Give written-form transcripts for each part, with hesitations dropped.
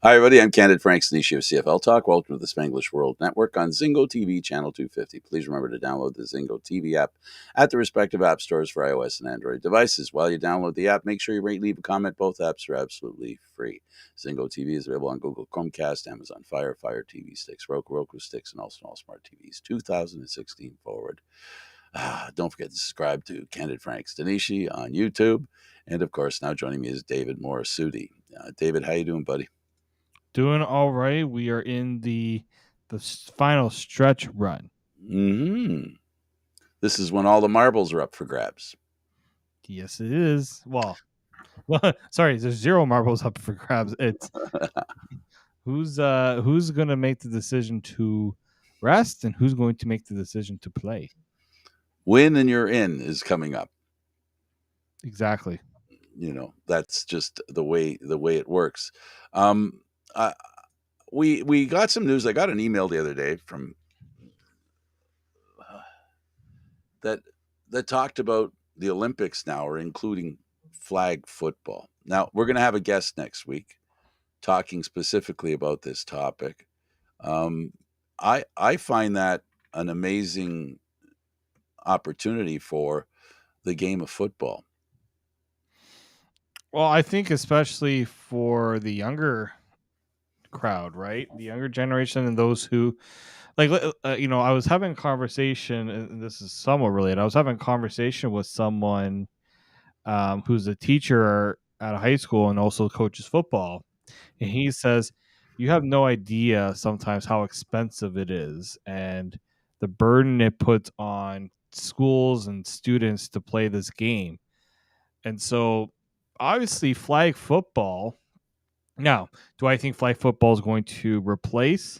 Hi, everybody. I'm Candid Stanisci of CFL Talk. Welcome to the Spanglish World Network on Zingo TV, channel 250. Please remember to download the Zingo TV app at the respective app stores for iOS and Android devices. While you download the app, make sure you rate and leave a comment. Both apps are absolutely free. Zingo TV is available on Google Chromecast, Amazon Fire, Fire TV sticks, Roku sticks, and also all smart TVs 2016 forward. Don't forget to subscribe to Candid Stanisci on YouTube. And, of course, now joining me is David Morassutti. David, how you doing, buddy? Doing all right. We are in the final stretch run. This is when all the marbles are up for grabs. Yes, it is. Well, sorry, there's 0 marbles up for grabs. It's who's going to make the decision to rest and who's going to make the decision to play. Win and you're in is coming up. Exactly. You know, that's just the way it works. We got some news. I got an email the other day from that talked about the Olympics now are including flag football. Now, we're going to have a guest next week talking specifically about this topic. I find that an amazing opportunity for the game of football. Well, I think especially for the younger crowd, right? The younger generation and those who I was having a conversation, and this is somewhat related. I was having a conversation with someone who's a teacher at a high school and also coaches football. And he says, you have no idea sometimes how expensive it is and the burden it puts on schools and students to play this game. And so, obviously, flag football. Now, do I think flag football is going to replace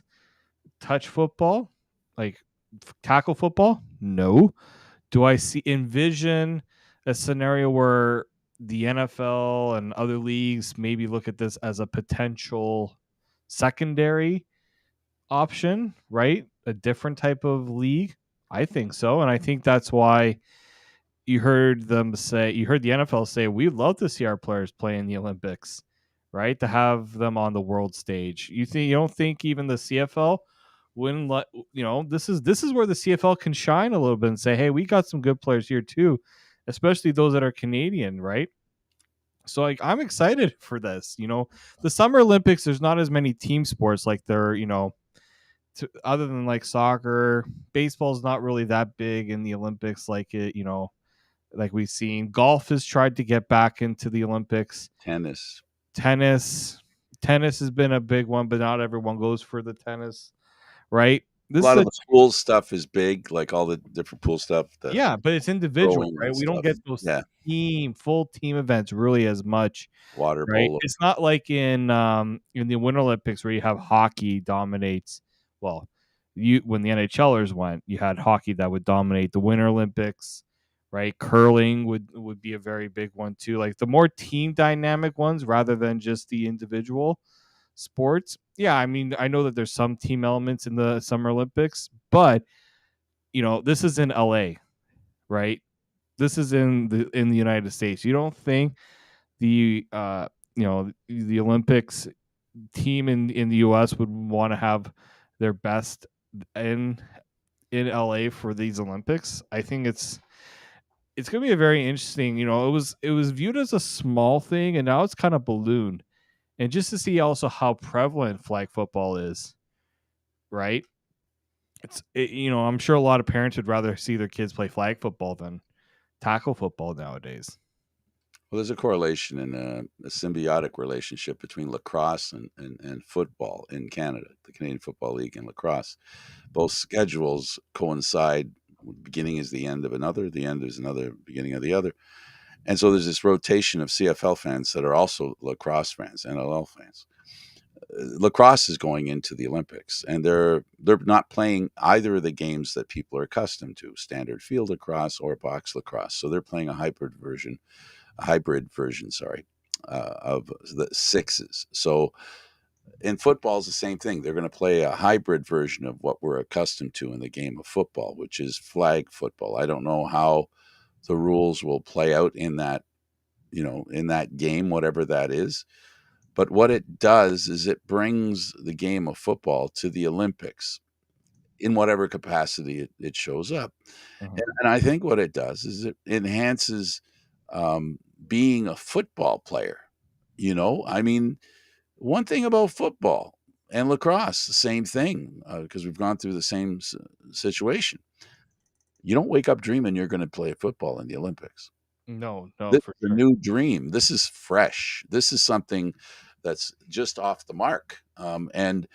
touch football, like tackle football? No. Do I envision a scenario where the NFL and other leagues maybe look at this as a potential secondary option, right? A different type of league? I think so. And I think that's why you heard the NFL say, we'd love to see our players play in the Olympics, right? To have them on the world stage. You don't think even the CFL wouldn't let, this is where the CFL can shine a little bit and say, hey, we got some good players here too, especially those that are Canadian, right? So I'm excited for this. The Summer Olympics, there's not as many team sports like there, other than like soccer. Baseball's not really that big in the Olympics like like we've seen. Golf has tried to get back into the Olympics. Tennis has been a big one, but not everyone goes for the tennis, right? A lot of the pool stuff is big, like all the different pool stuff. Yeah, but it's individual, right? We don't get those full team events really as much. Water right? polo. It's not like in the Winter Olympics where you have hockey dominates. Well, when the NHLers went, you had hockey that would dominate the Winter Olympics, right? Curling would be a very big one too. Like the more team dynamic ones rather than just the individual sports. Yeah, I mean, I know that there's some team elements in the Summer Olympics, but this is in LA, right? This is in the United States. You don't think the the Olympics team in the US would want to have their best in LA for these Olympics? I think it's going to be a very interesting, it was viewed as a small thing and now it's kind of ballooned. And just to see also how prevalent flag football is, right? I'm sure a lot of parents would rather see their kids play flag football than tackle football nowadays. Well, there's a correlation and a symbiotic relationship between lacrosse and football in Canada, the Canadian Football League and lacrosse. Both schedules coincide. Beginning is the end of another, the end is another beginning of the other. And so there's this rotation of CFL fans that are also lacrosse fans, NLL fans. Lacrosse is going into the Olympics, and they're not playing either of the games that people are accustomed to, standard field lacrosse or box lacrosse. So they're playing a hybrid version, of the sixes. So in football is the same thing. They're going to play a hybrid version of what we're accustomed to in the game of football, which is flag football. I don't know how the rules will play out in that, in that game, whatever that is. But what it does is it brings the game of football to the Olympics in whatever capacity it shows up. Mhm. And I think what it does is it enhances um, being a football player. I mean, one thing about football and lacrosse, the same thing, because we've gone through the same situation. You don't wake up dreaming you're going to play football in the Olympics. No, This for is a sure. new dream. This is fresh. This is something that's just off the mark. And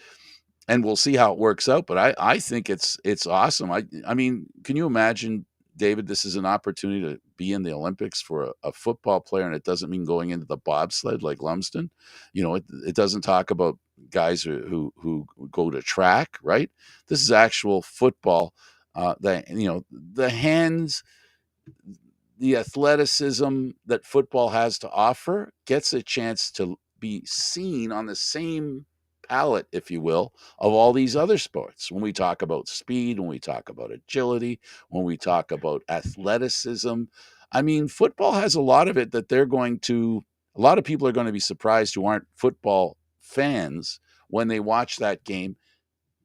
we'll see how it works out. But I think it's awesome. I mean, can you imagine, David? This is an opportunity to be in the Olympics for a football player, and it doesn't mean going into the bobsled like Lumsden. It doesn't talk about guys who go to track, right? This is actual football. The hands, the athleticism that football has to offer gets a chance to be seen on the same palette, if you will, of all these other sports. When we talk about speed, when we talk about agility, when we talk about athleticism, I mean, football has a lot of it that a lot of people are going to be surprised who aren't football fans when they watch that game,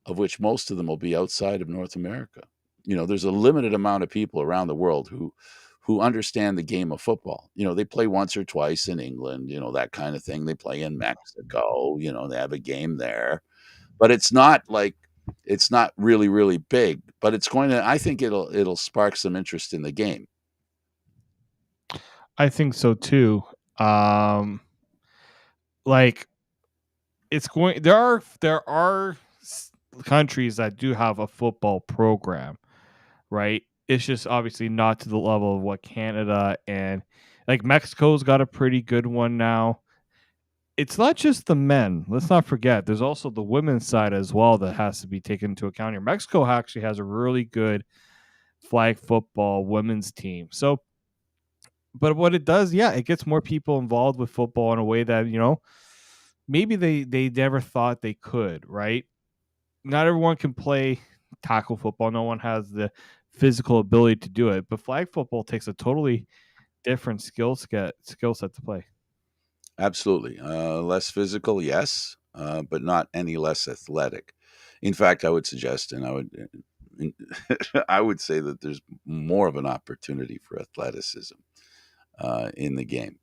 of which most of them will be outside of North America. There's a limited amount of people around the world who understand the game of football. They play once or twice in England, that kind of thing. They play in Mexico, they have a game there. But it's not really, really big. But I think it'll spark some interest in the game. I think so too. Um, like it's going. There are countries that do have a football program, right? It's just obviously not to the level of what Canada and like Mexico's got a pretty good one now. It's not just the men. Let's not forget. There's also the women's side as well that has to be taken into account here. Mexico actually has a really good flag football women's team. So, but what it does, yeah, it gets more people involved with football in a way that maybe they never thought they could. Right? Not everyone can play tackle football. No one has the physical ability to do it. But flag football takes a totally different skill set to play. Absolutely. Less physical, yes, but not any less athletic. In fact, I would suggest, and I would say that there's more of an opportunity for athleticism in the game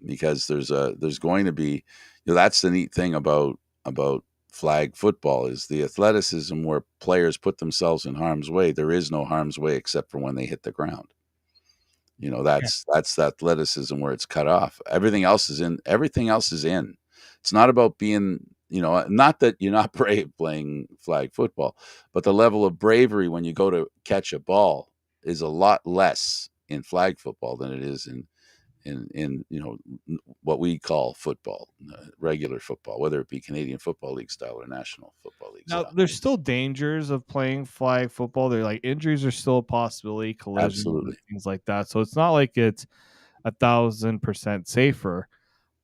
because there's going to be, that's the neat thing about flag football is the athleticism where players put themselves in harm's way. There is no harm's way except for when they hit the ground. Yeah. That's the athleticism where it's cut off. Everything else is in. Everything else is in. It's not about being, not that you're not brave playing flag football, but the level of bravery when you go to catch a ball is a lot less in flag football than it is in what we call football, regular football, whether it be Canadian Football League style or National Football League Now, style. there's still dangers of playing flag football. They're like injuries are still a possibility, collisions and Absolutely. things like that. So it's not like it's 1,000% safer,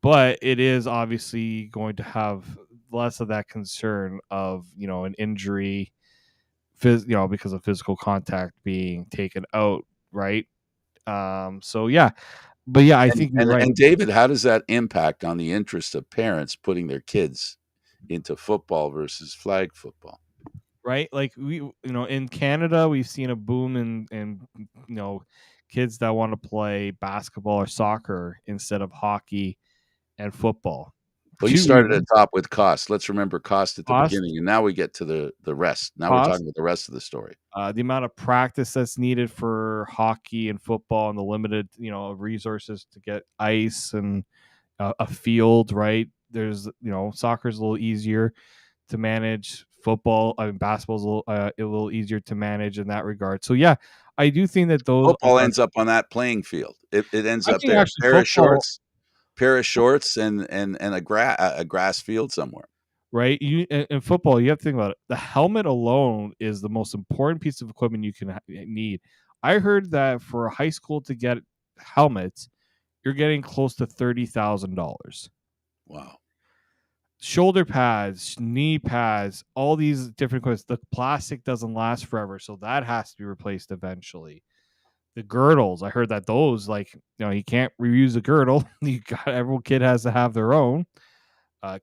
but it is obviously going to have less of that concern of an injury, because of physical contact being taken out, right? So yeah, but yeah, I And think you're and right. and David, how does that impact on the interest of parents putting their kids into football versus flag football? Right? Like in Canada, we've seen a boom in kids that want to play basketball or soccer instead of hockey and football. Well, you Two started at reasons: top with cost. Let's remember cost at the cost, beginning, and now we get to the rest. Now we're cost, talking about the rest of the story. the amount of practice that's needed for hockey and football, and the limited resources to get ice and a field. Right? There's soccer's a little easier to manage. Football, I mean, basketball's a little easier to manage in that regard. So yeah, I do think that those Football are. ends up on that playing field. It ends I up think there. actually football, Pair of shorts, and a grass field somewhere. right? In football, you have to think about it. The helmet alone is the most important piece of equipment you can need. I heard that for a high school to get helmets, you're getting close to $30,000. Wow. Shoulder pads, knee pads, all these different equipment. The plastic doesn't last forever, so that has to be replaced eventually. The girdles, I heard that those, like, you can't reuse a girdle. You got every kid has to have their own.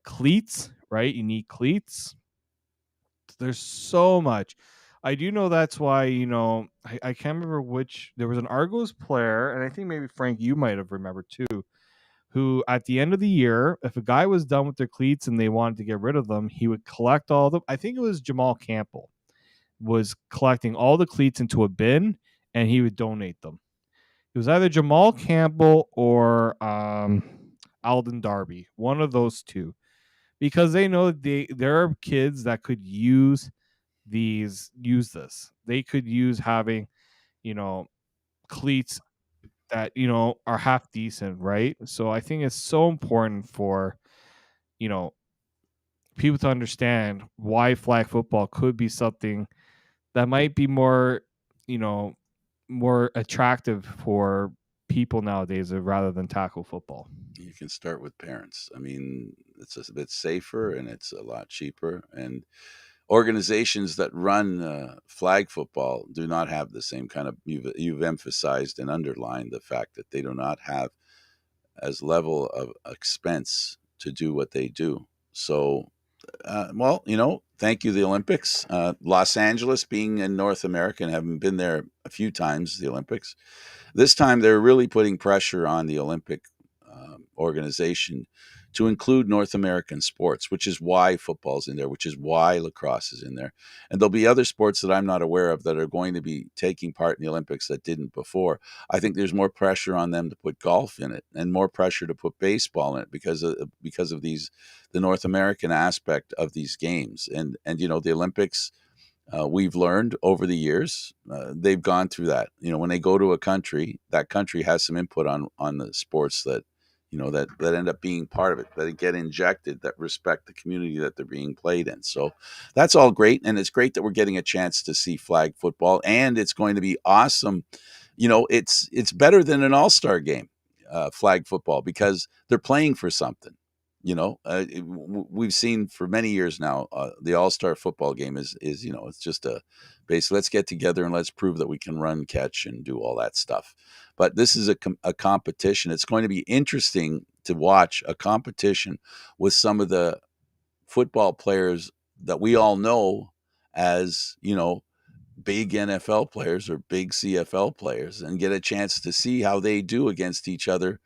Cleats, right? You need cleats. There's so much. I do know that's why, I can't remember which, there was an Argos player, and I think maybe Frank, you might have remembered too, who at the end of the year, if a guy was done with their cleats and they wanted to get rid of them, he would collect all the, I think it was Jamal Campbell, was collecting all the cleats into a bin and he would donate them. It was either Jamal Campbell or Alden Darby, one of those two, because they know there are kids that could use this. They could use having, you know, cleats that, are half decent, right? So I think it's so important for, you know, people to understand why flag football could be something that might be more, you know, more attractive for people nowadays rather than tackle football. You can start with parents. I mean, it's a bit safer and it's a lot cheaper. And organizations that run flag football do not have the same kind of. You've emphasized and underlined the fact that they do not have as level of expense to do what they do. So, well, thank you, the Olympics. Los Angeles, being in North America and having been there a few times, the Olympics. This time they're really putting pressure on the Olympic organization to include North American sports, which is why football's in there, which is why lacrosse is in there. And there'll be other sports that I'm not aware of that are going to be taking part in the Olympics that didn't before. I think there's more pressure on them to put golf in it and more pressure to put baseball in it because of the North American aspect of these games. And the Olympics, we've learned over the years, they've gone through that. When they go to a country, that country has some input on the sports that that end up being part of it, that get injected, that respect the community that they're being played in. So that's all great. And it's great that we're getting a chance to see flag football, and it's going to be awesome. It's better than an all-star game, flag football, because they're playing for something. We've seen for many years now, the all-star football game is it's just a base. Let's get together and let's prove that we can run, catch, and do all that stuff. But this is a competition. It's going to be interesting to watch a competition with some of the football players that we all know as, big NFL players or big CFL players, and get a chance to see how they do against each other,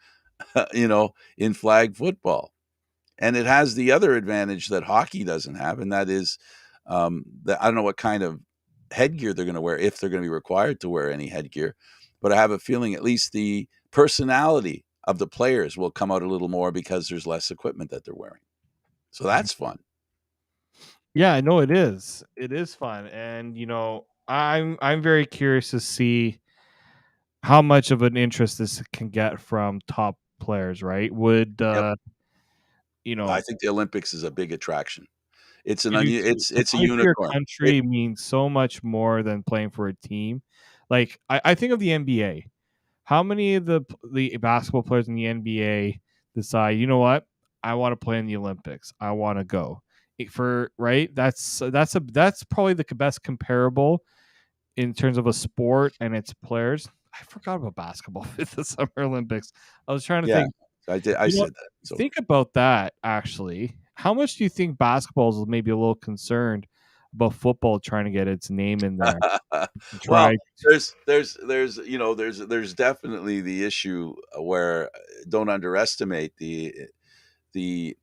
in flag football. And it has the other advantage that hockey doesn't have, and that is that I don't know what kind of headgear they're going to wear, if they're going to be required to wear any headgear. But I have a feeling at least the personality of the players will come out a little more because there's less equipment that they're wearing. So that's fun. Yeah, I know it is. It is fun, and I'm very curious to see how much of an interest this can get from top players. Right? Would Yep. you I know? think the Olympics is a big attraction. It's an I do too. To it's a play for your unicorn. country means so much more than playing for a team. Like I think of the NBA. How many of the basketball players in the NBA decide, you know what, I want to play in the Olympics. I want to go for right. That's probably the best comparable in terms of a sport and its players. I forgot about basketball with the Summer Olympics. I was trying to Yeah, think. I did. I said that. So Think about that. Actually, how much do you think basketball is maybe a little concerned about football trying to get its name in there? well, Try. there's definitely the issue where don't underestimate the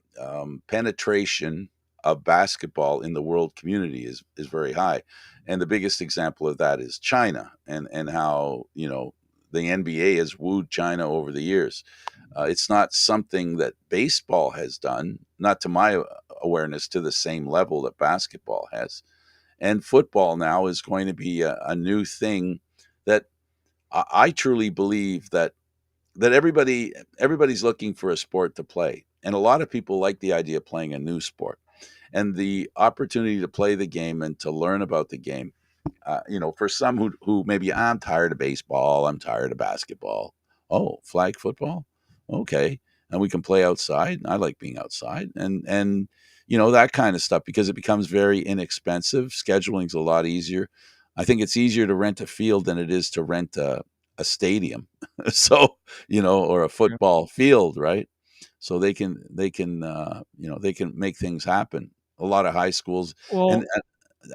penetration of basketball in the world community is very high, and the biggest example of that is China, and how the NBA has wooed China over the years. It's not something that baseball has done, not to my awareness, to the same level that basketball has. And football now is going to be a new thing that I truly believe that everybody's looking for a sport to play, and a lot of people like the idea of playing a new sport, and the opportunity to play the game and to learn about the game. For some who maybe, I'm tired of baseball, I'm tired of basketball. Oh, flag football, okay, and we can play outside. I like being outside, and that kind of stuff, because it becomes very inexpensive. Scheduling's a lot easier. I think it's easier to rent a field than it is to rent a stadium. So, or a football field, right? so they can they can make things happen. A lot of high schools, and Well,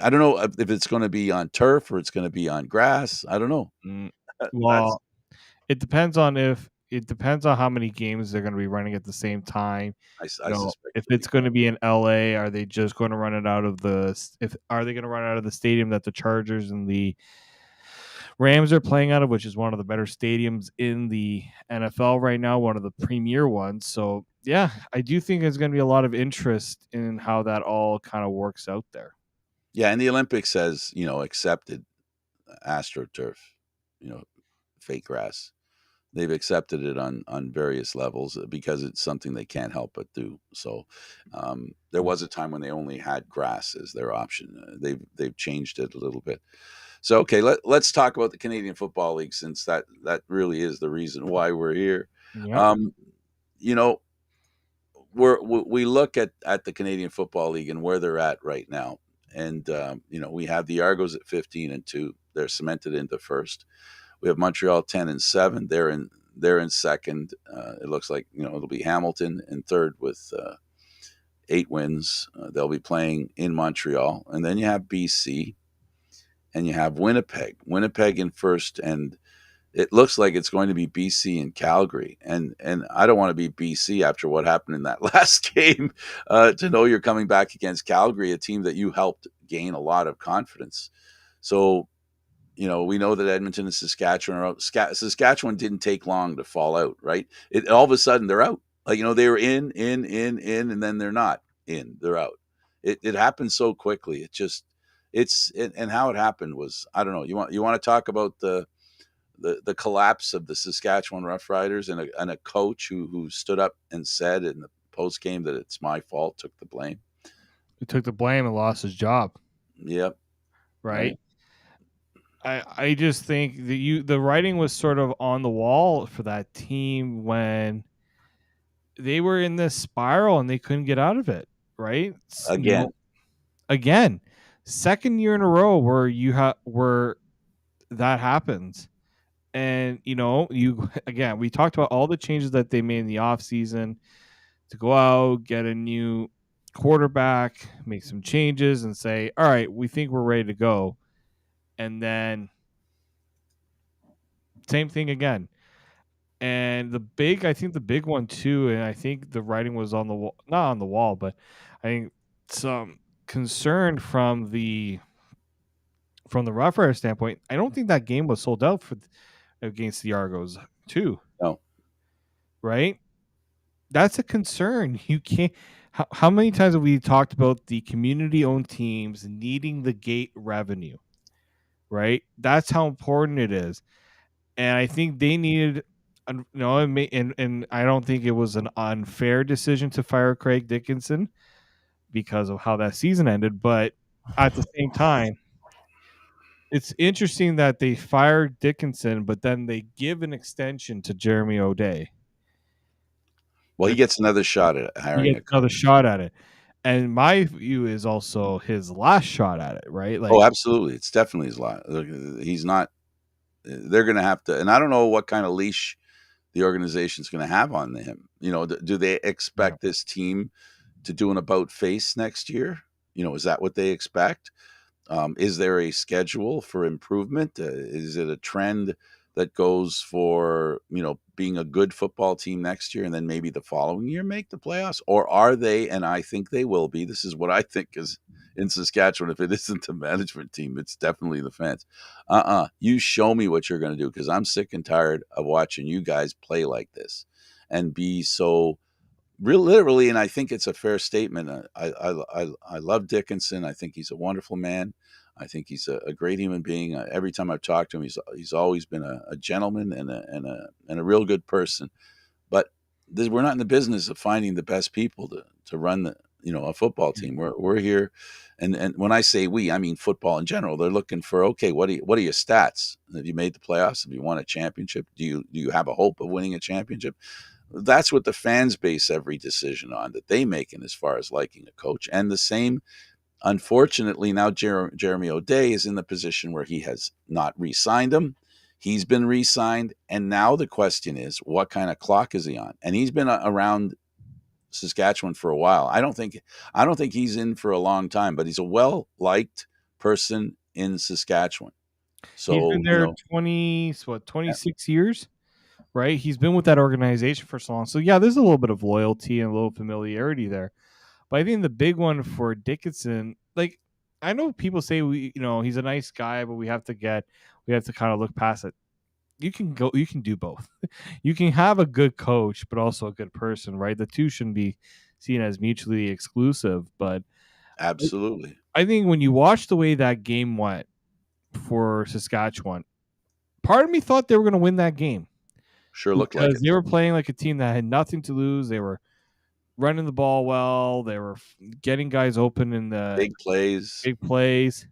I don't know if it's going to be on turf or it's going to be on grass. I don't know. mm, That's well, it depends on how many games they're going to be running at the same time. I suspect If it'll be it's going to be in LA, are they just going to run it out of if are they going to run it out of the stadium that the Chargers and the Rams are playing out of, which is one of the better stadiums in the NFL right now, one of the premier ones. So, yeah, I do think there's going to be a lot of interest in how that all kind of works out there. yeah. And the Olympics has accepted AstroTurf, fake grass. They've accepted it on various levels because it's something they can't help but do. So there was a time when they only had grass as their option. They've changed it a little bit. So okay, let's talk about the Canadian Football League, since that really is the reason why we're here. Yep. Um, you know, we look at the Canadian Football League and where they're at right now, and we have the Argos at 15-2. They're cemented into first. We have Montreal 10-7. They're in second. It looks like it'll be Hamilton in third with 8 wins. They'll be playing in Montreal, and then you have BC, and you have Winnipeg. Winnipeg in first, and it looks like it's going to be BC and Calgary. And I don't want to be BC after what happened in that last game. To know you're coming back against Calgary, a team that you helped gain a lot of confidence. So we know that Edmonton and Saskatchewan are out. Saskatchewan didn't take long to fall out, right? All of a sudden they're out. Like, they were in, and then they're not in. They're out. It happened so quickly. And how it happened was, I don't know. You want to talk about the collapse of the Saskatchewan Roughriders and a coach who stood up and said in the post game that it's my fault, took the blame. He took the blame and lost his job. Yep. Right. I just think the writing was sort of on the wall for that team when they were in this spiral and they couldn't get out of it. Right. Again, second year in a row where that happens. And we talked about all the changes that they made in the offseason to go out, get a new quarterback, make some changes, and say, all right, we think we're ready to go. And then same thing again. And I think the big one too, and I think the writing was on the wall, not on the wall, but I think some concern from the Rough Rider standpoint. I don't think that game was sold out against the Argos too. No. Right? That's a concern. You can't. How many times have we talked about the community-owned teams needing the gate revenue? Right? That's how important it is. And I think they needed, and I don't think it was an unfair decision to fire Craig Dickinson because of how that season ended. But at the same time, it's interesting that they fired Dickinson, but then they give an extension to Jeremy O'Day. Well, he gets another shot at hiring a coach. Another shot at it. And my view is also his last shot at it, right? Oh, absolutely. It's definitely his last. He's not. They're going to have to, and I don't know what kind of leash the organization's going to have on him. Do they expect this team to do an about face next year? Is that what they expect? Is there a schedule for improvement? Is it a trend that goes for, being a good football team next year and then maybe the following year make the playoffs? Or are they, and I think they will be, this is what I think is in Saskatchewan, if it isn't the management team, it's definitely the fans. You show me what you're going to do, because I'm sick and tired of watching you guys play like this and be so real, literally, and I think it's a fair statement. I love Dickinson. I think he's a wonderful man. I think he's a great human being. Every time I've talked to him, he's always been a gentleman and a real good person. But we're not in the business of finding the best people to run a football team. We're here, and when I say we, I mean football in general. They're looking for, okay, what are your stats? Have you made the playoffs? Have you won a championship? Do you have a hope of winning a championship? That's what the fans base every decision on that they make in as far as liking a coach. And the same, unfortunately, now Jeremy O'Day is in the position where he has not re-signed him. He's been re-signed. And now the question is, what kind of clock is he on? And he's been around Saskatchewan for a while. I don't think he's in for a long time, but he's a well liked person in Saskatchewan. He's been So there 26 years, right? He's been with that organization for so long. So yeah, there's a little bit of loyalty and a little familiarity there. But I think the big one for Dickinson, like I know people say he's a nice guy, but we have to kind of look past it. You can do both. You can have a good coach, but also a good person, right? The two shouldn't be seen as mutually exclusive. But absolutely, I think when you watch the way that game went for Saskatchewan, part of me thought they were going to win that game sure looked like because it. they were playing like a team that had nothing to lose. They were running the ball well. They were getting guys open in the Big plays, big plays. And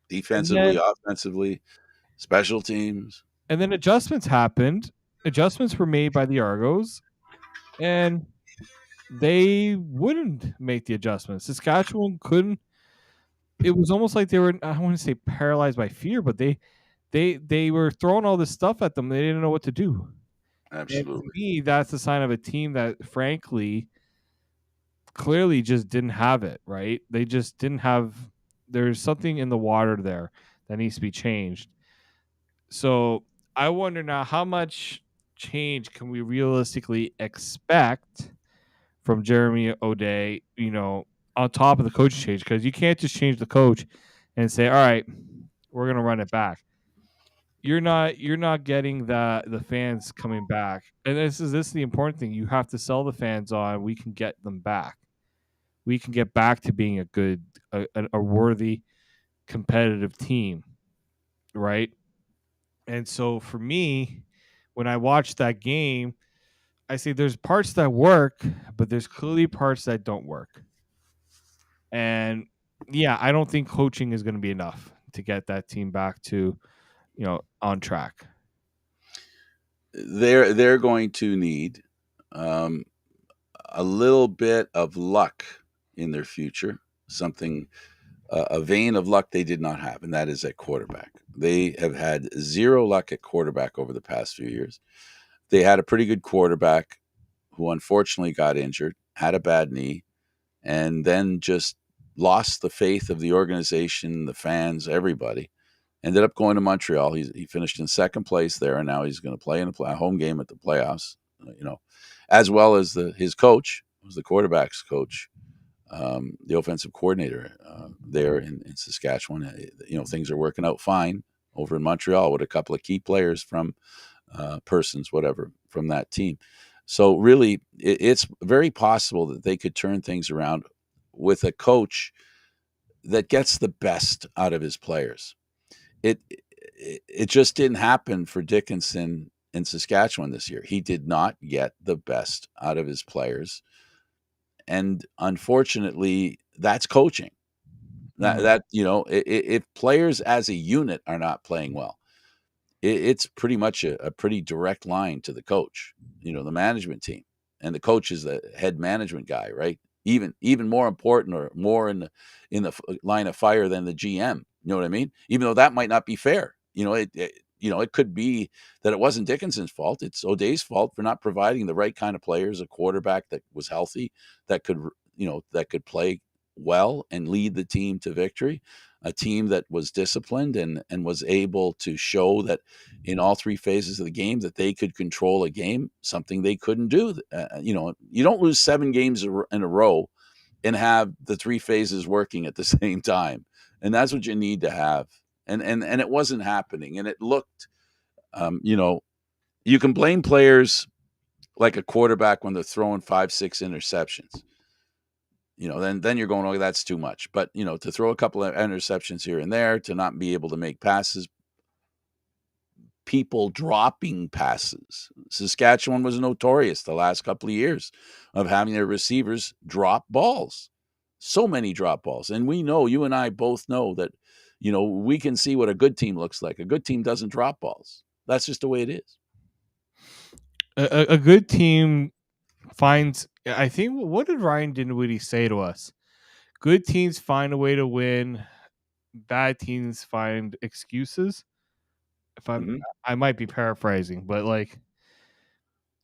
defensively, then offensively, special teams. adjustments happened. Adjustments were made by the Argos, and they wouldn't make the adjustments. Saskatchewan couldn't. It was almost like they were, I don't want to say paralyzed by fear, but they were throwing all this stuff at them. They didn't know what to do. And to Absolutely. me, that's a sign of a team that frankly clearly just didn't have it, right? They just didn't have there's something in the water there that needs to be changed. So I wonder now how much change can we realistically expect from Jeremy O'Day, on top of the coaching change? Because you can't just change the coach and say, all right, we're gonna run it back. You're not getting the fans coming back. And this is the important thing. You have to sell the fans on we can get them back. We can get back to being a worthy competitive team, right? And so for me, when I watch that game, I say there's parts that work, but there's clearly parts that don't work. And yeah, I don't think coaching is going to be enough to get that team back to, on track. They're going to need um, a little bit of luck in their future. Something a vein of luck they did not have, and that is at quarterback. They have had zero luck at quarterback over the past few years. They had a pretty good quarterback who unfortunately got injured, had a bad knee, and then just lost the faith of the organization, the fans, everybody. Ended up going to Montreal. He finished in second place there, and now he's going to play in a home game at the playoffs. As well as his coach, who was the quarterback's coach, the offensive coordinator there in Saskatchewan. Things are working out fine over in Montreal with a couple of key players from persons, whatever, from that team. So really, it's very possible that they could turn things around with a coach that gets the best out of his players. It just didn't happen for Dickinson in Saskatchewan this year. He did not get the best out of his players, and unfortunately, that's coaching. If players as a unit are not playing well, it's pretty much a pretty direct line to the coach, the management team, and the coach is the head management guy, right? Even more important or more in the line of fire than the GM. You know what I mean? Even though that might not be fair. It could be that it wasn't Dickinson's fault. It's O'Day's fault for not providing the right kind of players, a quarterback that was healthy, that could play well and lead the team to victory, a team that was disciplined and was able to show that in all three phases of the game that they could control a game, something they couldn't do. You don't lose 7 games in a row and have the three phases working at the same time. And that's what you need to have. And it wasn't happening. And it looked, you can blame players like a quarterback when they're throwing 5-6 interceptions. Then you're going, oh, that's too much. But, to throw a couple of interceptions here and there, to not be able to make passes, people dropping passes. Saskatchewan was notorious the last couple of years of having their receivers drop balls. So many drop balls. And we know, you and I both know that, we can see what a good team looks like. A good team doesn't drop balls. That's just the way it is. A good team finds, I think, what did Ryan Dinwiddie say to us? Good teams find a way to win. Bad teams find excuses. If I might be paraphrasing, but like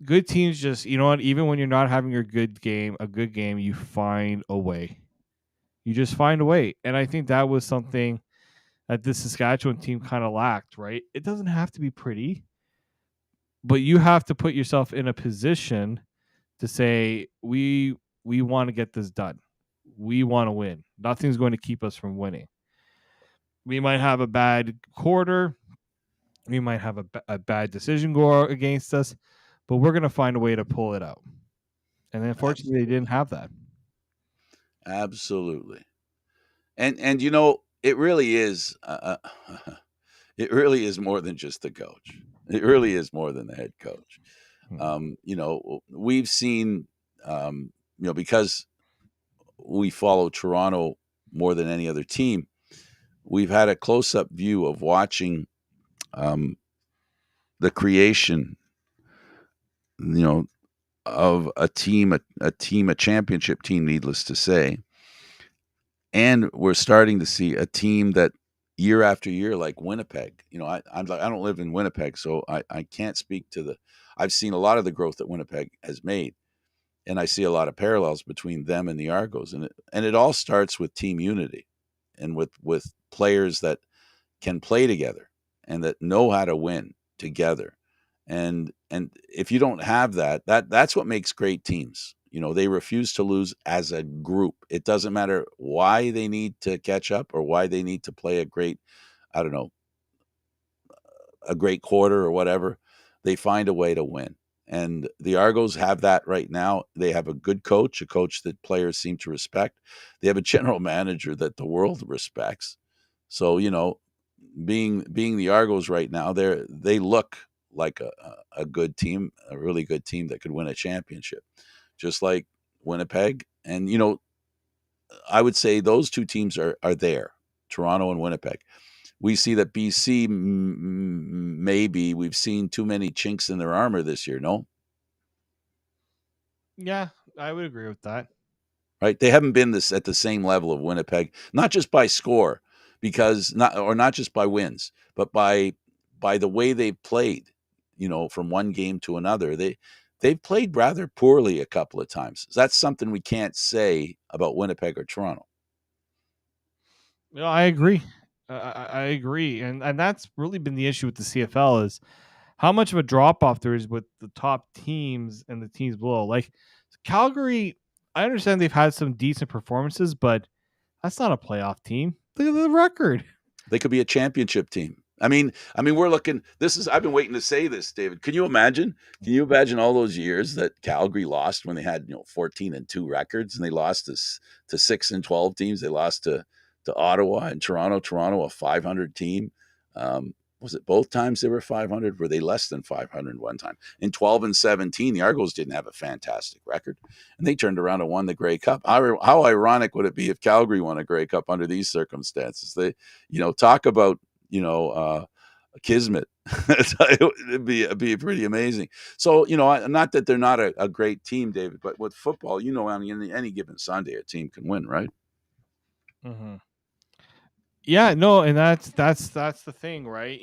good teams just, you know what, even when you're not having a good game, you find a way. You just find a way. And I think that was something that this Saskatchewan team kind of lacked, right? It doesn't have to be pretty, but you have to put yourself in a position to say we want to get this done. We want to win. Nothing's going to keep us from winning. We might have a bad quarter, we might have a bad decision go against us, but we're going to find a way to pull it out. And unfortunately, they Absolutely. didn't have that. Absolutely. And it really is it really is more than just the coach. It really is more than the head coach. We've seen because we follow Toronto more than any other team, we've had a close-up view of watching the creation, of a team, a championship team, needless to say. And we're starting to see a team that year after year, like Winnipeg, I don't live in Winnipeg, so I can't speak to I've seen a lot of the growth that Winnipeg has made. And I see a lot of parallels between them and the Argos. And it all starts with team unity and with players that can play together and that know how to win together. And if you don't have that's what makes great teams. They refuse to lose as a group. It doesn't matter why they need to catch up or why they need to play I don't know, a great quarter or whatever. They find a way to win. And the Argos have that right now. They have a good coach, a coach that players seem to respect. They have a general manager that the world respects. So, being the Argos right now, they look like a good team, a really good team that could win a championship, just like Winnipeg. And I would say those two teams are there, Toronto and Winnipeg. We see that BC maybe we've seen too many chinks in their armor this year. No, Yeah, I would agree with that. right? They haven't been this at the same level of Winnipeg, not just by score, because not just by wins, but by the way they've played. From one game to another, they've played rather poorly a couple of times. That's something we can't say about Winnipeg or Toronto. No, I agree. I agree, and that's really been the issue with the CFL is how much of a drop off there is with the top teams and the teams below. Like Calgary, I understand they've had some decent performances, but that's not a playoff team. Look at the record. They could be a championship team. I mean, we're looking. I've been waiting to say this, David. Can you imagine? Can you imagine all those years that Calgary lost when they had 14-2 records, and they lost to 6-12 teams. They lost to Ottawa and Toronto. Toronto, a 500 team. Was it both times they were 500? Were they less than 500 one time? In 12 and 17, the Argos didn't have a fantastic record, and they turned around and won the Grey Cup. How ironic would it be if Calgary won a Grey Cup under these circumstances? They, talk about kismet. It'd be pretty amazing. So not that they're not a great team, David, but with football, any given Sunday, a team can win, right? Mm-hmm. Yeah, no, and that's the thing, right?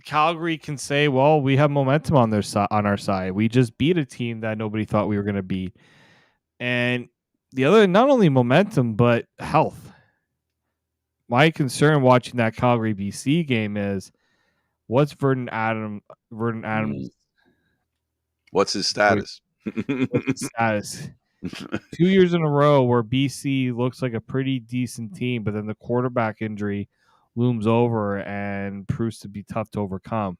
Calgary can say, "Well, we have momentum on on our side. We just beat a team that nobody thought we were going to beat." And the other, not only momentum but health. My concern watching that Calgary BC game is what's Vernon Adams, What's his status? what's his status? 2 years in a row where BC looks like a pretty decent team, but then the quarterback injury looms over and proves to be tough to overcome.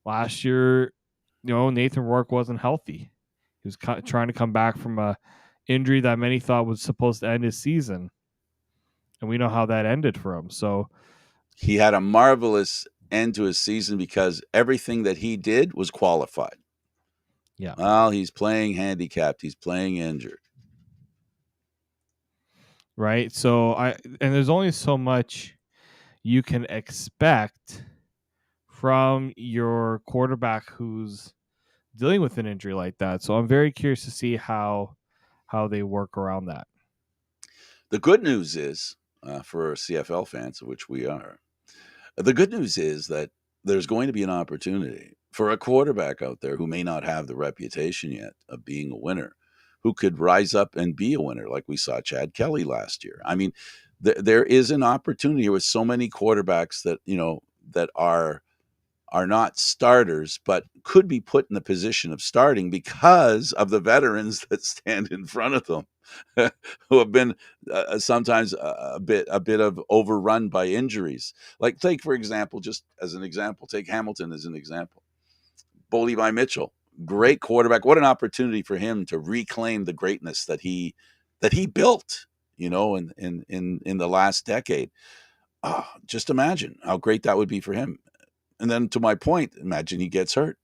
Last year, Nathan Rourke wasn't healthy. He was trying to come back from a injury that many thought was supposed to end his season, and we know how that ended for him. So he had a marvelous end to his season because everything that he did was qualified. yeah, Well, he's playing handicapped. He's playing injured. right. So and there's only so much you can expect from your quarterback who's dealing with an injury like that. So I'm very curious to see how they work around that. The good news is for CFL fans, of which we are, the good news is that there's going to be an opportunity for a quarterback out there who may not have the reputation yet of being a winner, who could rise up and be a winner, like we saw Chad Kelly last year. I mean, there is an opportunity with so many quarterbacks that that are not starters, but could be put in the position of starting because of the veterans that stand in front of them, who have been sometimes a bit of overrun by injuries. Like, take for example, just as an example, take Hamilton as an example. Bo Levi Mitchell, great quarterback. What an opportunity for him to reclaim the greatness that he built, in the last decade. Just imagine how great that would be for him. And then, to my point, imagine he gets hurt,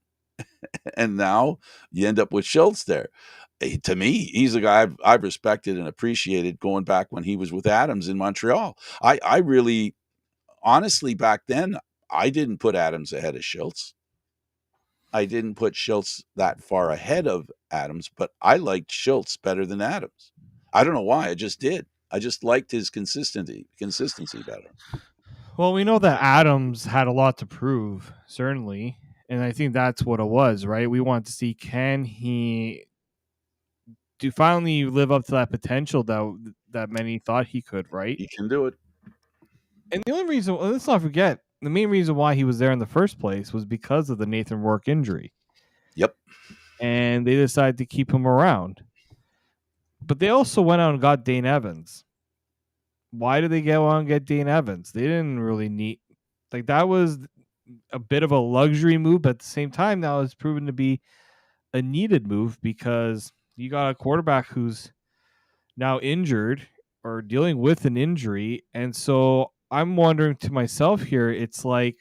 and now you end up with Schultz there. To me, he's a guy I've respected and appreciated going back when he was with Adams in Montreal. I really, honestly, back then, I didn't put Adams ahead of Schultz. I didn't put Schultz that far ahead of Adams, but I liked Schultz better than Adams. I don't know why. I just did. I just liked his consistency better. Well, we know that Adams had a lot to prove, certainly. And I think that's what it was, right? We want to see, can he do finally live up to that potential that many thought he could, right? He can do it. And the only reason, let's not forget, the main reason why he was there in the first place was because of the Nathan Rourke injury. Yep. And they decided to keep him around. But they also went out and got Dane Evans. Why did they go out and get Dane Evans? They didn't really need, like, that was a bit of a luxury move, but at the same time, now it's proven to be a needed move because you got a quarterback who's now injured or dealing with an injury. And so I'm wondering to myself here, it's like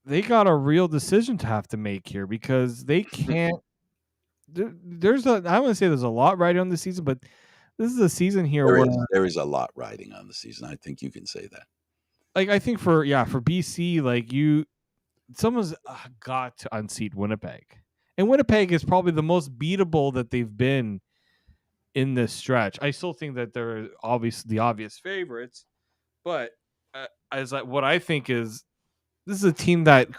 they got a real decision to have to make here because they can't. There's a, I want to say there's a lot riding on the season, but this is a season here where There is a lot riding on the season. I think you can say that. like I think for BC, like someone's got to unseat Winnipeg, and Winnipeg is probably the most beatable that they've been in this stretch. I still think that they're obviously the obvious favorites, but as what I think is this is a team that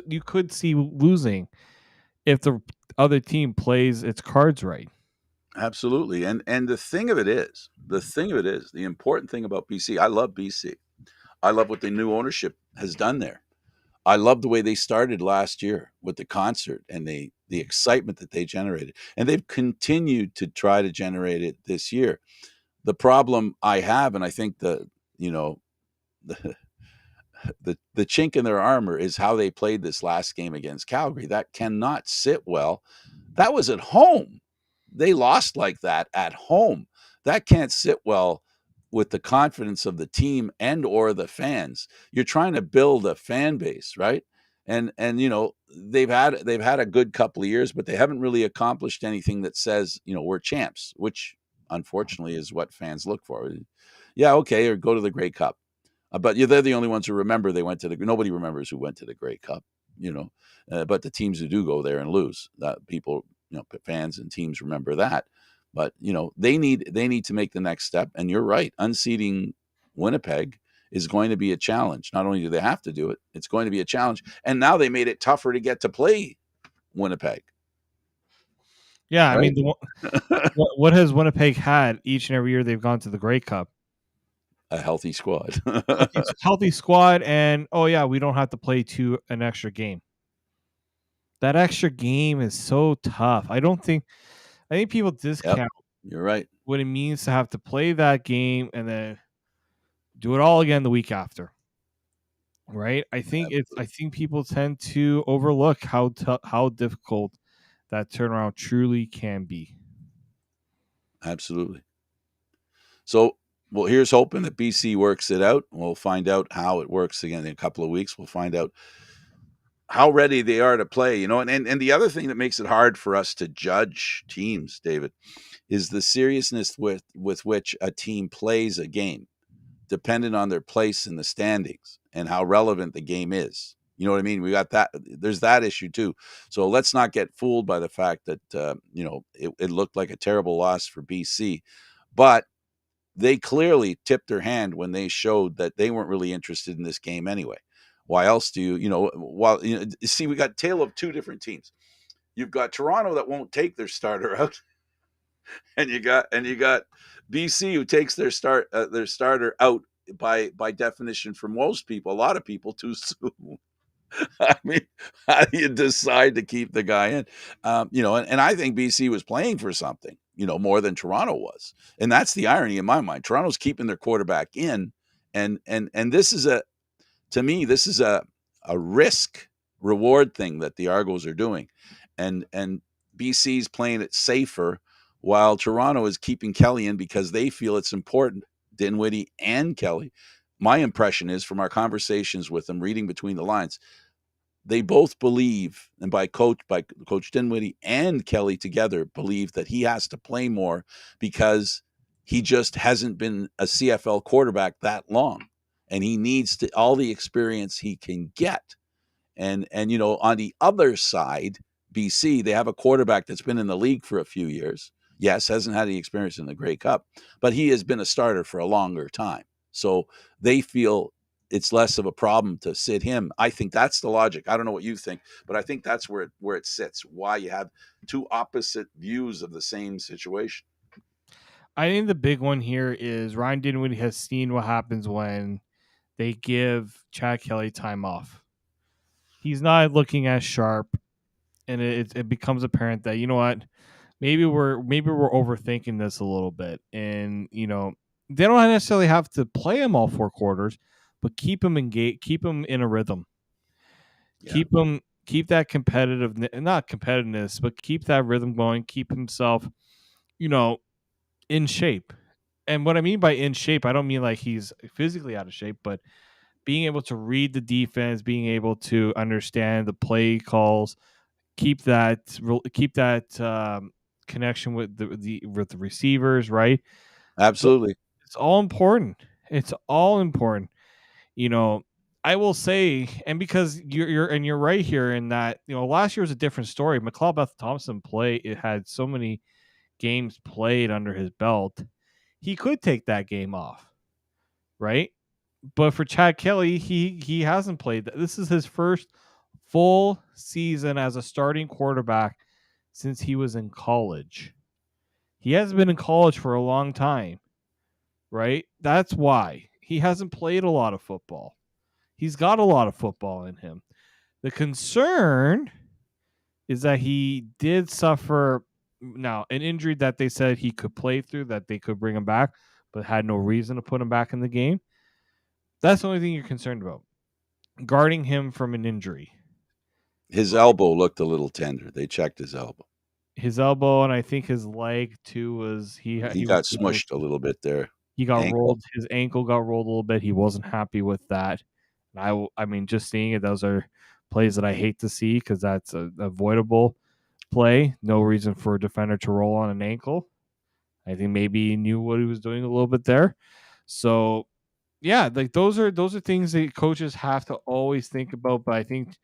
you could see losing if the other team plays its cards right. Absolutely. And the thing of it is, the important thing about BC, I love BC. I love what the new ownership has done there. I love the way they started last year with the concert and the excitement that they generated. And they've continued to try to generate it this year. The problem I have, and I think the the chink in their armor is how they played this last game against Calgary. That cannot sit well. That was at home. They lost like that at home. That can't sit well with the confidence of the team and or the fans. You're trying to build a fan base, right? And they've had a good couple of years, but they haven't really accomplished anything that says, we're champs, which unfortunately is what fans look for. Yeah, okay, or go to the Grey Cup. But they're the only ones who remember they went to nobody remembers who went to the Grey Cup, but the teams who do go there and lose, that people, fans and teams remember that. But they need to make the next step. And you're right, unseating Winnipeg is going to be a challenge. Not only do they have to do it, it's going to be a challenge. And now they made it tougher to get to play Winnipeg. Yeah, right? I mean, what has Winnipeg had each and every year they've gone to the Grey Cup? A healthy squad. healthy squad, and we don't have to play an extra game. That extra game is so tough. I think people discount. Yep, you're right. What it means to have to play that game and then do it all again the week after. Right? I think people tend to overlook how difficult that turnaround truly can be. Absolutely. So, well, here's hoping that BC works it out. We'll find out how it works again in a couple of weeks. We'll find out how ready they are to play, and the other thing that makes it hard for us to judge teams, David, is the seriousness with which a team plays a game, dependent on their place in the standings and how relevant the game is. You know what I mean? We got that. There's that issue too. So let's not get fooled by the fact that, it looked like a terrible loss for BC, but they clearly tipped their hand when they showed that they weren't really interested in this game anyway. Why else do see, we got tale of two different teams. You've got Toronto that won't take their starter out, and you got BC who takes their starter out by definition for most people, a lot of people, too soon. I mean, how do you decide to keep the guy in? And I think BC was playing for something, more than Toronto was, and that's the irony in my mind. Toronto's keeping their quarterback in, and this is to me, this is a risk reward thing that the Argos are doing, and BC's playing it safer, while Toronto is keeping Kelly in because they feel it's important. Dinwiddie and Kelly. My impression is from our conversations with them, reading between the lines, they both believe, and by Coach Dinwiddie and Kelly together believe that he has to play more because he just hasn't been a CFL quarterback that long, and he needs all the experience he can get. And on the other side, BC, they have a quarterback that's been in the league for a few years. Yes, hasn't had any experience in the Grey Cup, but he has been a starter for a longer time. So they feel it's less of a problem to sit him. I think that's the logic. I don't know what you think, but I think that's where it sits. Why you have two opposite views of the same situation. I think the big one here is Ryan Dinwiddie has seen what happens when they give Chad Kelly time off. He's not looking as sharp, and it becomes apparent that, you know what, maybe we're overthinking this a little bit, and they don't necessarily have to play him all 4 quarters, but keep him engaged, keep him in a rhythm, Yeah. keep that not competitiveness, but keep that rhythm going, keep himself, in shape. And what I mean by in shape, I don't mean like he's physically out of shape, but being able to read the defense, being able to understand the play calls, keep that connection with the receivers, right? Absolutely. It's all important. It's all important. I will say, and because you're right here in that, last year was a different story. McLeod Beth Thompson it had so many games played under his belt. He could take that game off, right? But for Chad Kelly, he hasn't played that. This is his first full season as a starting quarterback since he was in college. He hasn't been in college for a long time, right? That's why he hasn't played a lot of football. He's got a lot of football in him. The concern is that he did suffer now an injury that they said he could play through, that they could bring him back, but had no reason to put him back in the game. That's the only thing you're concerned about. Guarding him from an injury. His elbow looked a little tender. They checked his elbow. His elbow, and I think his leg too, was He was got smushed a little bit there. he got Ankle. rolled. His ankle got rolled a little bit. He wasn't happy with that. And I mean, just seeing it, those are plays that I hate to see because that's an avoidable play. No reason for a defender to roll on an ankle. I think maybe he knew what he was doing a little bit there. So yeah, like those are things that coaches have to always think about. But I think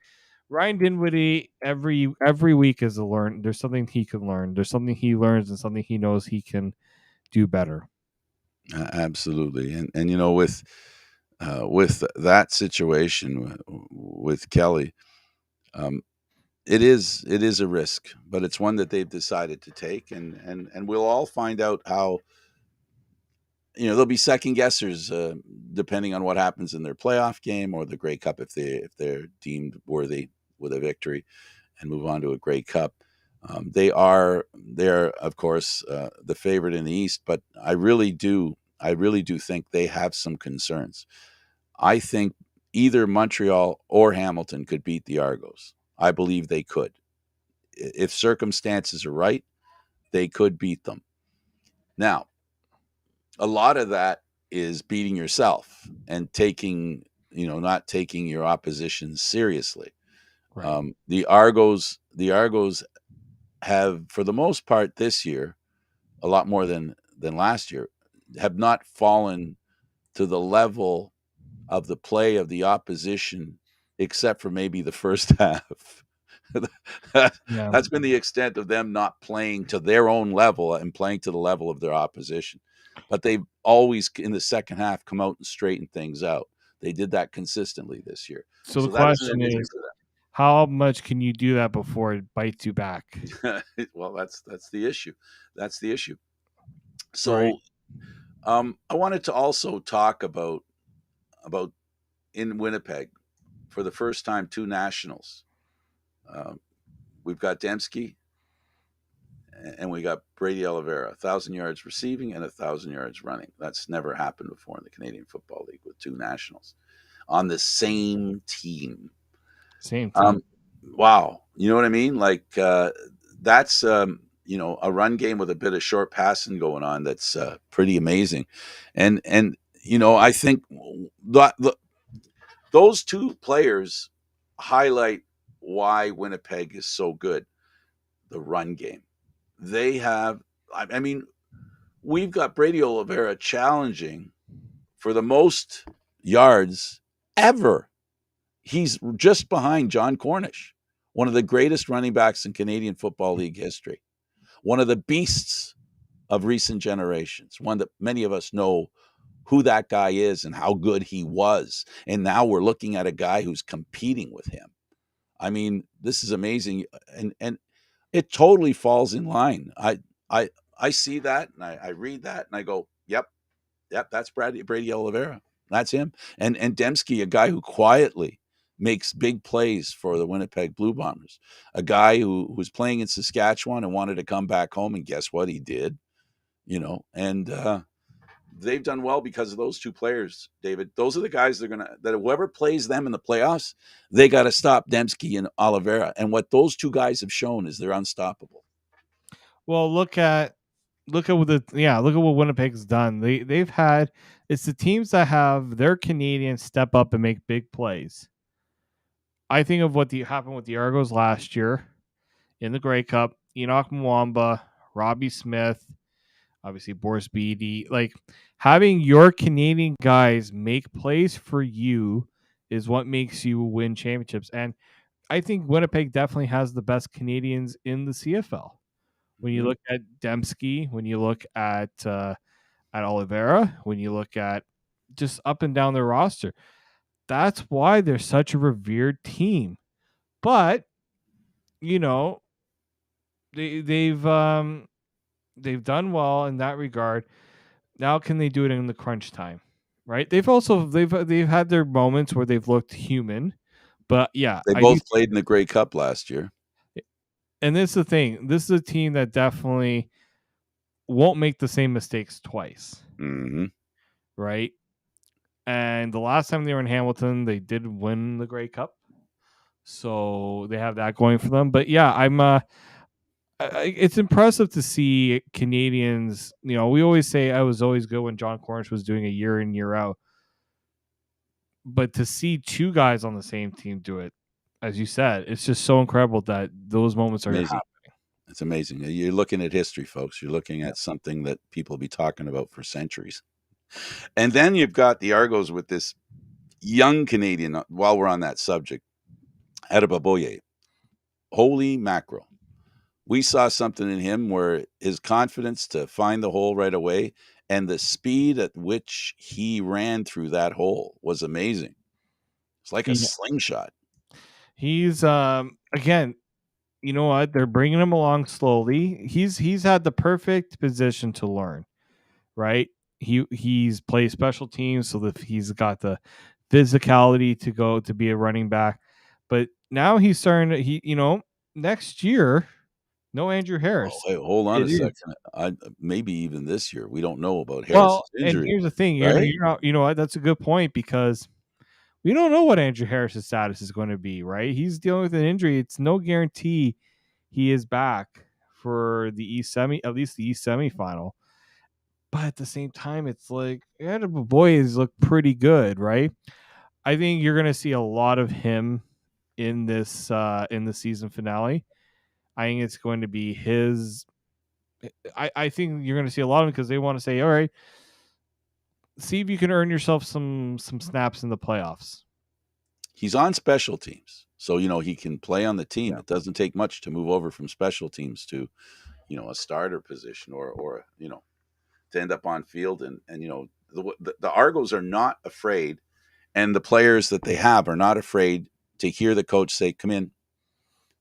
Ryan Dinwiddie every week is a learn. There's something he can learn. There's something he learns and something he knows he can do better. Absolutely. And with that situation with Kelly, it is a risk, but it's one that they've decided to take, and we'll all find out how. There'll be second guessers depending on what happens in their playoff game or the Grey Cup if they're deemed worthy with a victory and move on to a Grey Cup. They're of course the favorite in the East, but I really do think they have some concerns. I think either Montreal or Hamilton could beat the Argos. I believe they could. If circumstances are right, they could beat them. Now, a lot of that is beating yourself and not taking your opposition seriously. Right. The Argos have, for the most part this year, a lot more than last year, have not fallen to the level of the play of the opposition, except for maybe the first half. Yeah. That's been the extent of them not playing to their own level and playing to the level of their opposition. But they've always, in the second half, come out and straighten things out. They did that consistently this year. So the So that isn't question an issue is, for how much can you do that before it bites you back? them. Well, that's the issue. That's the issue. Right. So I wanted to also talk about in Winnipeg for the first time 2 nationals. Um, we've got Dembski and we got Brady Oliveira, 1,000 yards receiving and 1,000 yards running. That's never happened before in the Canadian Football League with 2 nationals on the same team. Same team. Um, wow, you know what I mean? Like that's a run game with a bit of short passing going on. That's pretty amazing, and I think those 2 players highlight why Winnipeg is so good. The run game. They have. I mean, we've got Brady Oliveira challenging for the most yards ever. He's just behind John Cornish, one of the greatest running backs in Canadian Football League history, one of the beasts of recent generations, one that many of us know who that guy is and how good he was. And now we're looking at a guy who's competing with him. I mean, this is amazing. And it totally falls in line. I I see that and I read that and I go, yep, that's Brady Oliveira. That's him. And Dembski, a guy who quietly makes big plays for the Winnipeg Blue Bombers, a guy who was playing in Saskatchewan and wanted to come back home, and guess what? He did. And they've done well because of those 2 players, David. Those are the guys that whoever plays them in the playoffs, they got to stop Dembski and Oliveira. And what those 2 guys have shown is they're unstoppable. Well, look at what Winnipeg's done. They've had, it's the teams that have their Canadians step up and make big plays. I think of what happened with the Argos last year in the Grey Cup. Enoch Mwamba, Robbie Smith, obviously Boris Beatty. Like, having your Canadian guys make plays for you is what makes you win championships. And I think Winnipeg definitely has the best Canadians in the CFL. When you Mm-hmm. look at Dembski, when you look at Oliveira, when you look at just up and down their roster, that's why they're such a revered team. But you know, they've done well in that regard. Now, can they do it in the crunch time? Right? They've had their moments where they've looked human, but yeah, They I do. both played in the Grey Cup last year. And this is the thing. This is a team that definitely won't make the same mistakes twice. Mm-hmm. Right? And the last time they were in Hamilton, they did win the Grey Cup, so they have that going for them. But yeah, it's impressive to see Canadians. We always say I was always good when John Cornish was doing a year in, year out, but to see 2 guys on the same team do it, as you said, it's just so incredible that those moments are Amazing. happening. It's amazing. You're looking at history, folks. You're looking at something that people will be talking about for centuries. And then you've got the Argos with this young Canadian, while we're on that subject, Adebaboye. Holy mackerel. We saw something in him where his confidence to find the hole right away and the speed at which he ran through that hole was amazing. It's like a Yeah. slingshot. He's again, you know what? They're bringing him along slowly. He's had the perfect position to learn, right? He's played special teams, so that he's got the physicality to go to be a running back. But now he's starting to, next year, no Andrew Oh, Harris. hey, hold on It a is. second. Maybe even this year. We don't know about Harris's Well, and injury, here's the thing. right? You know what? That's a good point, because we don't know what Andrew Harris's status is going to be, right? He's dealing with an injury. It's no guarantee he is back for the East semi, at least the East semifinal. But at the same time, it's like, boys look pretty good, right? I think you're going to see a lot of him in the season finale. I think it's going to be his. I think you're going to see a lot of him because they want to say, all right, see if you can earn yourself some snaps in the playoffs. He's on special teams. So, he can play on the team. Yeah. It doesn't take much to move over from special teams to, a starter position or to end up on field. And the Argos are not afraid. And the players that they have are not afraid to hear the coach say, "Come in,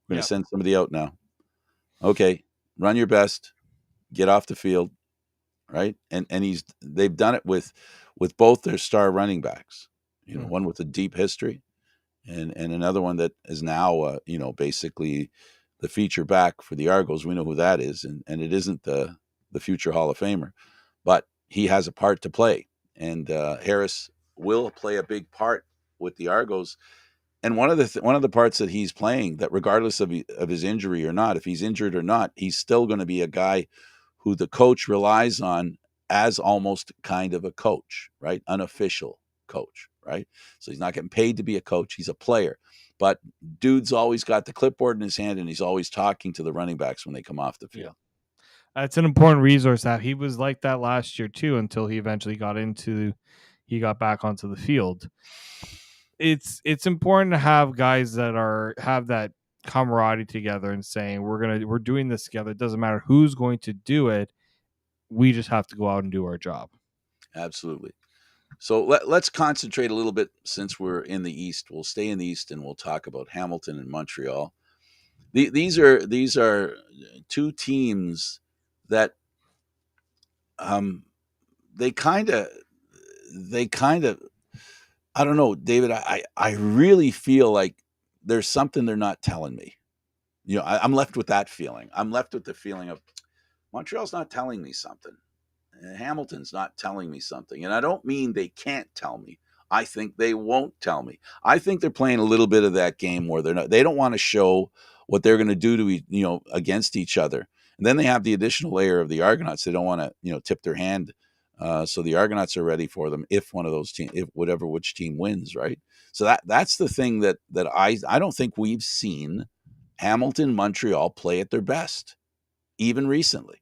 we're going to Yeah. send somebody out now. Okay, run your best, get off the field." Right? And they've done it with both their star running backs. One with a deep history, and another one that is now basically the feature back for the Argos. We know who that is, and it isn't the future Hall of Famer, but he has a part to play, and Harris will play a big part with the Argos. And one of the parts that he's playing, that regardless of his injury or not, if he's injured or not, he's still going to be a guy who the coach relies on as almost kind of a coach, right? Unofficial coach, right? So he's not getting paid to be a coach. He's a player. But dude's always got the clipboard in his hand, and he's always talking to the running backs when they come off the field. Yeah. It's an important resource that he was like that last year too, until he eventually got back onto the field. It's important to have guys that have that camaraderie together and saying we're doing this together. It doesn't matter who's going to do it. We just have to go out and do our job. Absolutely. So let's concentrate a little bit, since we're in the East. We'll stay in the East, and we'll talk about Hamilton and Montreal. These are two teams that they kind of I don't know, David. I really feel like there's something they're not telling me. I'm left with that feeling. I'm left with the feeling of Montreal's not telling me something. Hamilton's not telling me something. And I don't mean they can't tell me. I think they won't tell me. I think they're playing a little bit of that game where they don't want to show what they're going to do to against each other. And then they have the additional layer of the Argonauts. They don't want to tip their hand. So the Argonauts are ready for them if one of those teams, which team wins, right? So that's the thing that I don't think we've seen Hamilton, Montreal play at their best, even recently.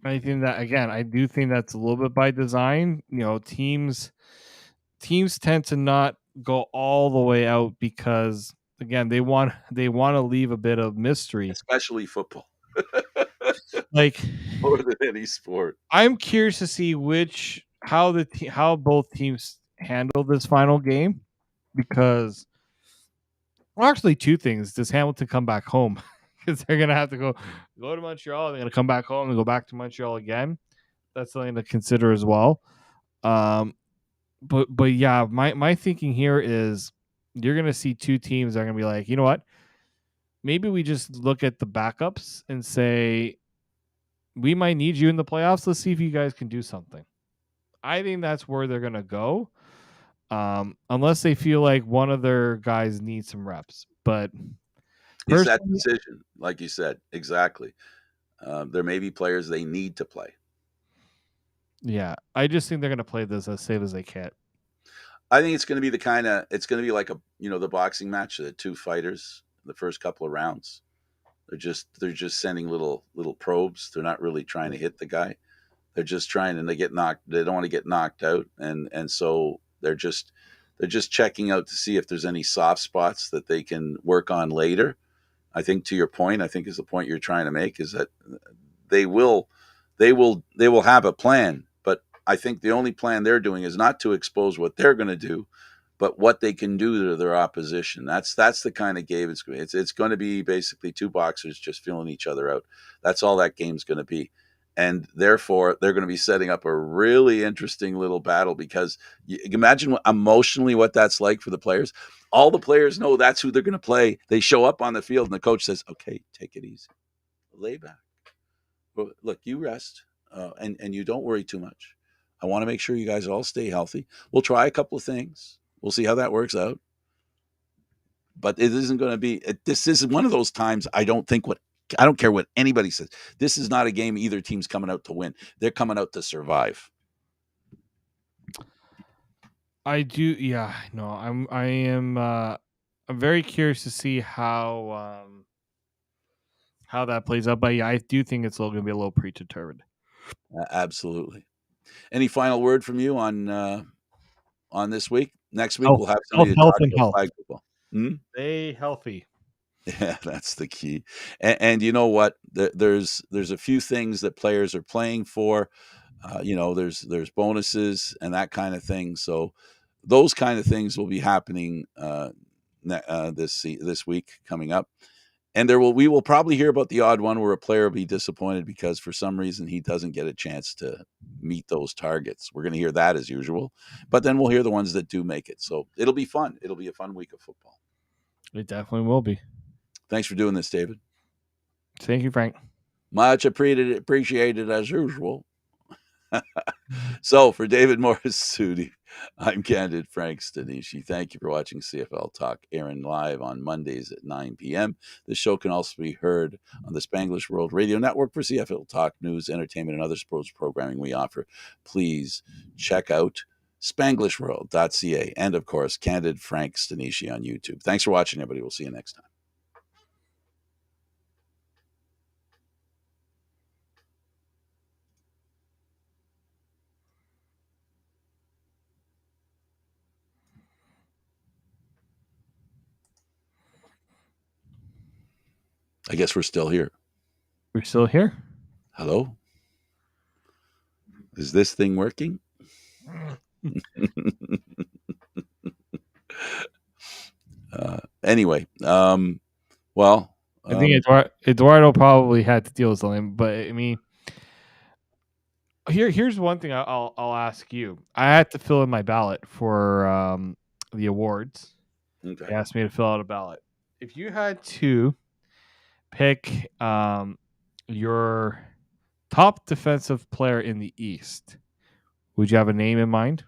I think that, again, I do think that's a little bit by design. Teams tend to not go all the way out because, again, they want to leave a bit of mystery, especially football. Like more than any sport. I'm curious to see how both teams handle this final game, because actually two things. Does Hamilton come back home? Because they're gonna have to go to Montreal. They're gonna come back home and go back to Montreal again. That's something to consider as well. But yeah, my thinking here is you're gonna see two teams that are gonna be like, you know what? Maybe we just look at the backups and say we might need you in the playoffs. Let's see if you guys can do something. I think that's where they're gonna go, unless they feel like one of their guys needs some reps. But it's that decision, like you said, exactly. There may be players they need to play. Yeah, I just think they're going to play this as safe as they can. I think it's going to be it's going to be like the boxing match, the two fighters, the first couple of rounds. They're just sending little probes. They're not really trying to hit the guy. They're just trying, and they don't want to get knocked out. And so they're just checking out to see if there's any soft spots that they can work on later. I think, to your point, I think is the point you're trying to make, is that they will have a plan, but I think the only plan they're doing is not to expose what they're going to do, but what they can do to their opposition. That's the kind of game it's going to be. Basically, two boxers just feeling each other out. That's all that game's going to be. And therefore, they're going to be setting up a really interesting little battle, because you imagine emotionally what that's like for the players. All the players know that's who they're going to play. They show up on the field, and the coach says, "Okay, take it easy, lay back. Look, you rest, and you don't worry too much. I want to make sure you guys all stay healthy. We'll try a couple of things. We'll see how that works out. But it isn't going to be. This is one of those times. I don't care what anybody says. This is not a game either team's coming out to win. They're coming out to survive." I do, yeah. No, I'm very curious to see how that plays out. But yeah, I do think it's going to be a little predetermined. Absolutely. Any final word from you on this week? Next week we'll have somebody to talk about flag football. Stay healthy. Yeah, that's the key. And you know what? There's a few things that players are playing for. There's bonuses and that kind of thing. So those kind of things will be happening this week coming up. And we will probably hear about the odd one where a player will be disappointed because for some reason he doesn't get a chance to meet those targets. We're going to hear that as usual, but then we'll hear the ones that do make it. So it'll be fun. It'll be a fun week of football. It definitely will be. Thanks for doing this, David. Thank you, Frank. Much appreciated as usual. So for David Morassutti, I'm Candid Frank Stanisci. Thank you for watching CFL Talk, airing live on Mondays at 9 p.m. This show can also be heard on the Spanglish World Radio Network for CFL Talk news, entertainment, and other sports programming we offer. Please check out SpanglishWorld.ca and, of course, Candid Frank Stanisci on YouTube. Thanks for watching, everybody. We'll see you next time. I guess we're still here. We're still here. Hello? Is this thing working? Anyway, well, I think Eduardo probably had to deal with something, but I mean, here's one thing I'll ask you. I had to fill in my ballot for the awards. okay. They asked me to fill out a ballot. If you had to pick your top defensive player in the East, would you have a name in mind?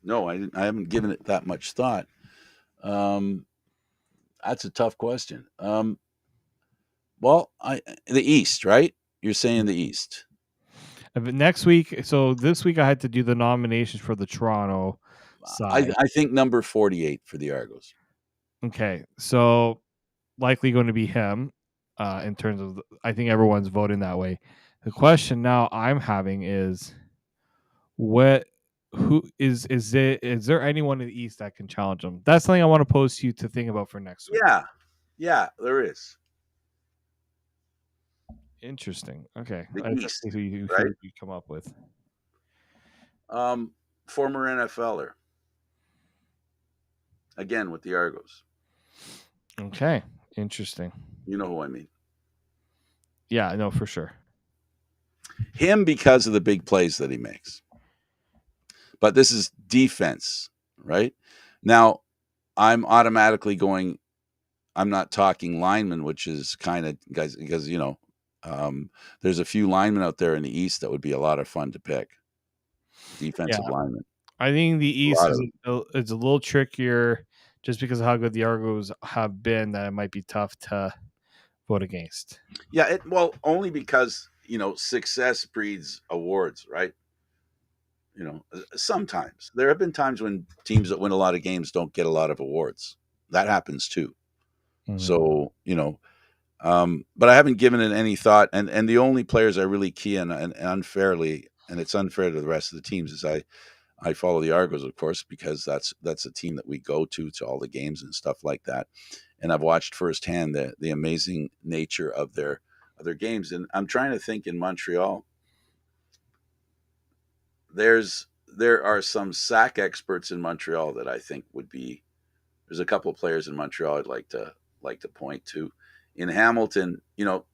No, I haven't given it that much thought. That's a tough question. Well, the East, right? You're saying the East. Next week, so this week I had to do the nominations for the Toronto side. I think number 48 for the Argos. Okay, so likely going to be him in terms of, I think everyone's voting that way. The question now I'm having is, is there anyone in the East that can challenge him? That's something I want to pose to you to think about for next week. Yeah, there is. Interesting. Okay, The East, who you come up with? Former NFLer. Again with the Argos. Okay, interesting. You know who I mean? Yeah, I know for sure. Him because of the big plays that he makes. But this is defense, right? Now, I'm automatically going, I'm not talking linemen, which is kind of, guys, because, there's a few linemen out there in the East that would be a lot of fun to pick. Defensive linemen. I think the East is a little trickier just because of how good the Argos have been, that it might be tough to vote against. Yeah, only because, success breeds awards, right? Sometimes. There have been times when teams that win a lot of games don't get a lot of awards. That happens too. Mm-hmm. So, but I haven't given it any thought. And the only players I really key in, and unfairly, and it's unfair to the rest of the teams, is I follow the Argos, of course, because that's a team that we go to all the games and stuff like that. And I've watched firsthand the amazing nature of their games. And I'm trying to think in Montreal, there are some sack experts in Montreal that I think there's a couple of players in Montreal I'd like to point to. In Hamilton, you're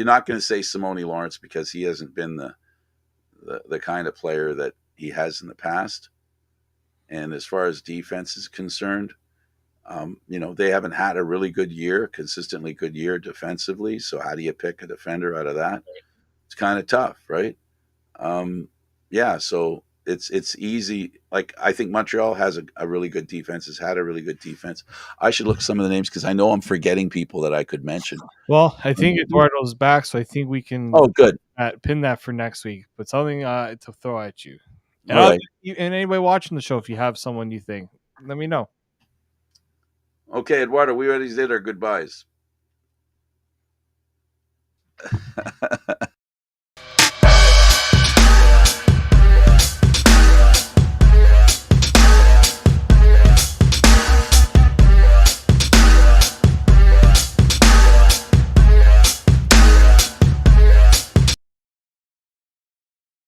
not going to say Simone Lawrence because he hasn't been the kind of player that he has in the past. And as far as defense is concerned, they haven't had a really good year, consistently good year defensively. So how do you pick a defender out of that? It's kind of tough, right? So it's easy. Like, I think Montreal has a really good defense, has had a really good defense. I should look at some of the names because I know I'm forgetting people that I could mention. Well, I think Eduardo's back, so I think we can good. Pin that for next week. But something to throw at you. And, right. And anybody watching the show, if you have someone you think, let me know. Okay, Eduardo, we already did our goodbyes.